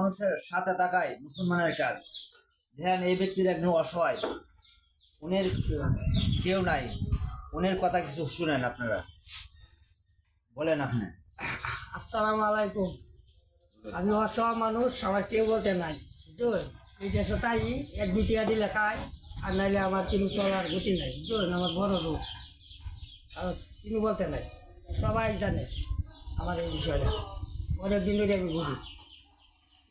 মানুষের সাথে থাকাই মুসলমানের কাজ। দেখেন এই ব্যক্তির একজন অসহায়, উনির কেউ নাই, উনির কথা কিছু শুনেন আপনারা, বলেন আপনি। আসসালামু আলাইকুম। আমি অসহায় মানুষ, আমার কেউ বলতে নাই, বুঝলেন? এই দেশে তাই এক বিটিয়া দিলে খায়, আর নাইলে আমার কিনু চলার গতি নাই, বুঝলেন? আমার বড় রোগ, আর কিনু বলতে নাই, সবাই জানে আমার এই বিষয়টা। অনেক দিন ধরে আমি ঘুরি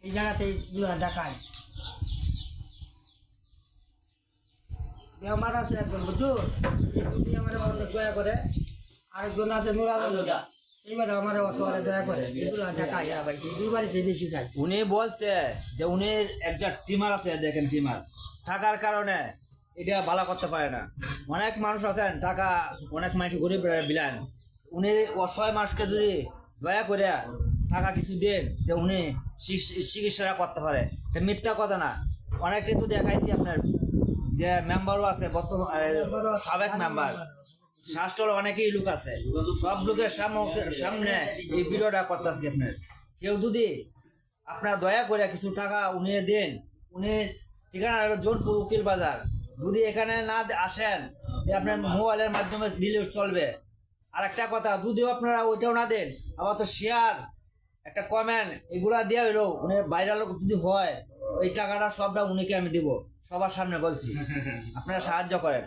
এই জায়গাতেই দেখায়। আমার আছে একজন, বুঝছো, এই আমার অনেক দয়া করে, আরেকজন আছে নুরালজা, এইবার আমার অসহায় দয়া করে, এগুলো দেখায় ভাই, দুবারই বেশি যায়। উনি বলছে যে উনির একটা টিমার আছে, দেখেন টিমার থাকার কারণে এটা ভালো করতে পারে না। অনেক মানুষ আছেন টাকা, অনেক মানুষ গরিব বিলান, উনি অসহায় মানুষকে যদি দয়া করে টাকা কিছু দেন যে উনি চিকিৎসাটা করতে পারে, এটা মিথ্যা কথা না। অনেক কিন্তু দেখাইছি আপনার যে মেম্বারও আছে, বর্তমান সাবেক মেম্বার, শাসটল অনেকেই লোক আছে, সব লোকের সামনে এই ভিডিওটা করতেছি। আপনার কেউ যদি আপনার দয়া করে কিছু টাকা উনি দেন, উনি ঠিকানা হলো জোরপুর উকিল বাজার, যদি এখানে না আসেন আপনার মোবাইলের মাধ্যমে দিলেও চলবে। আর একটা কথা, যদিও আপনারা ওইটাও না দেন, আবার তো শেয়ার একটা কমেন্ট এগুলা দেওয়া হইলো, উনি ভাইরাল যদি হয় ওই টাকাটা সবটা উনিকে আমি দিব, সবার সামনে বলছি, আপনারা সাহায্য করেন।